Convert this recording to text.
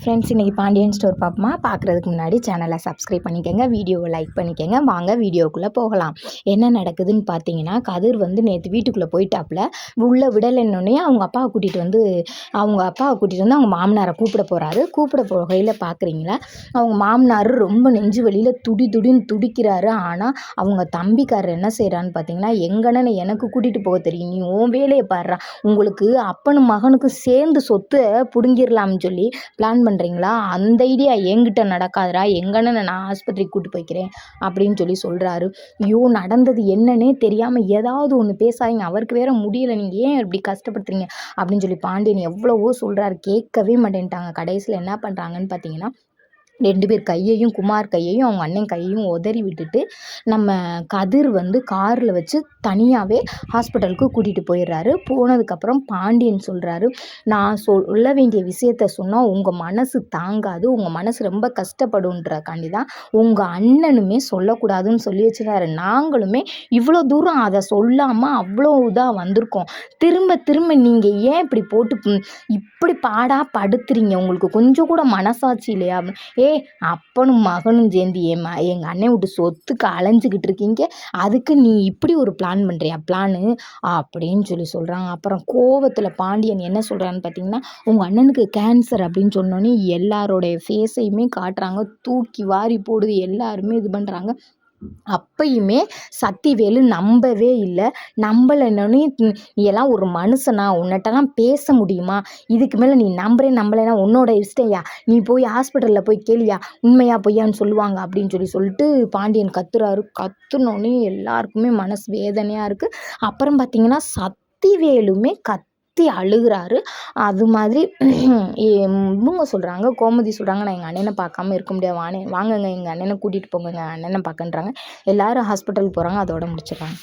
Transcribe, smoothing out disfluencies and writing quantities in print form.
Friends, இன்றைக்கி Pandian store பார்ப்போமா? பார்க்குறதுக்கு முன்னாடி சேனலை சப்ஸ்கிரைப் பண்ணிக்கோங்க, வீடியோவை லைக் பண்ணிக்கோங்க. வாங்க வீடியோக்குள்ளே போகலாம். என்ன நடக்குதுன்னு பார்த்தீங்கன்னா, கதிர் வந்து நேற்று வீட்டுக்குள்ளே போயிட்டாப்புல. உள்ளே விடலைன்னொடனே அவங்க அப்பாவை கூட்டிகிட்டு வந்து அவங்க மாமனாரை கூப்பிட போகிறாரு. கூப்பிட போகையில் பார்க்குறீங்களா, அவங்க மாமனார் ரொம்ப நெஞ்சு வலியில் துடின்னு துடிக்கிறாரு. ஆனால் அவங்க தம்பிக்காரர் என்ன செய்கிறான்னு பார்த்தீங்கன்னா, எங்கன்னு எனக்கு கூட்டிகிட்டு போக தெரியும், நீ உன் வேலையை பாடுறா, உங்களுக்கு அப்பனும் மகனுக்கும் சேர்ந்து சொத்தை பிடுங்கிடலாம்னு சொல்லி பிளான் பண்ணுறீங்களா? அந்த ஐடியா என்கிட்ட நடக்காதுடா, எங்கன்னு நான் ஆஸ்பத்திரிக்கு கூட்டு போய்க்கிறேன் அப்படின்னு சொல்லி சொல்கிறாரு. ஐயோ, நடந்தது என்னன்னே தெரியாமல் ஏதாவது ஒன்று பேசாதீங்க, அவருக்கு வேற முடியலை, நீங்கள் ஏன் இப்படி கஷ்டப்படுத்துறீங்க அப்படின்னு சொல்லி பாண்டியன் எவ்வளவோ சொல்கிறாரு. கேட்கவே மாட்டேன்ட்டாங்க. கடைசியில் என்ன பண்ணுறாங்கன்னு பார்த்தீங்கன்னா, 2 பேர் கையையும், குமார் கையையும் அவங்க அண்ணன் கையையும் உதறி விட்டுட்டு நம்ம கதிர் வந்து காரில் வச்சு தனியாகவே ஹாஸ்பிட்டலுக்கு கூட்டிகிட்டு போயிடுறாரு. போனதுக்கப்புறம் பாண்டியன் சொல்கிறாரு, நான் சொல்ல வேண்டிய விஷயத்த சொன்னால் உங்கள் மனசு தாங்காது, உங்கள் மனசு ரொம்ப கஷ்டப்படுன்றக்காண்டி தான் உங்கள் அண்ணனுமே சொல்லக்கூடாதுன்னு சொல்லி வச்சுருந்தாரு. நாங்களுமே இவ்வளோ தூரம் அதை சொல்லாமல் அவ்வளோ இதாக வந்திருக்கோம். திரும்ப நீங்கள் ஏன் இப்படி போட்டு இப்படி பாடாக படுத்துறீங்க? உங்களுக்கு கொஞ்சம் கூட மனசாட்சி இல்லையா? அப்பனும் மகனும் சேர்ந்து எங்கள் அண்ணன் விட்டு சொத்துக்கு அலைஞ்சிக்கிட்டு இருக்கீங்க, அதுக்கு நீ இப்படி ஒரு பிளான் பண்ணுறியா அப்படின்னு சொல்லி சொல்கிறாங்க. அப்புறம் கோவத்தில் பாண்டியன் என்ன சொல்கிறான்னு பார்த்தீங்கன்னா, உங்கள் அண்ணனுக்கு கேன்சர் அப்படின்னு சொன்னோன்னே எல்லாரோடைய ஃபேஸையுமே காட்டுறாங்க. தூக்கி வாரி போடுது, எல்லாருமே இது பண்ணுறாங்க. அப்பயுமே சக்திவேலு நம்பவே இல்லை. நம்பலைன்னொன்னே, நீ எல்லாம் ஒரு மனுஷனா, உன்னிட்டலாம் பேச முடியுமா, இதுக்கு மேலே நீ நம்பலைன்னா உன்னோட இஷ்டையா, நீ போய் ஹாஸ்பிட்டலில் போய் கேளியா, உண்மையா பொய்யான்னு சொல்லுவாங்க அப்படின்னு சொல்லிட்டு பாண்டியன் கத்துறாரு. கத்துனோடனே எல்லாருக்குமே மனசு வேதனையாக இருக்குது. அப்புறம் பார்த்தீங்கன்னா, சக்திவேலுமே அழுகிறாரு. அது மாதிரி இவங்க சொல்கிறாங்க, கோமதி சொல்கிறாங்க, நான் எங்கள் அண்ணனை பார்க்காம இருக்க முடியாது, வாங்கங்க எங்கள் அண்ணனை கூட்டிகிட்டு போங்க, எங்கள் அண்ணனை பார்க்கன்றாங்க. எல்லாரும் ஹாஸ்பிட்டல் போகிறாங்க. அதோட முடிச்சிடுறாங்க.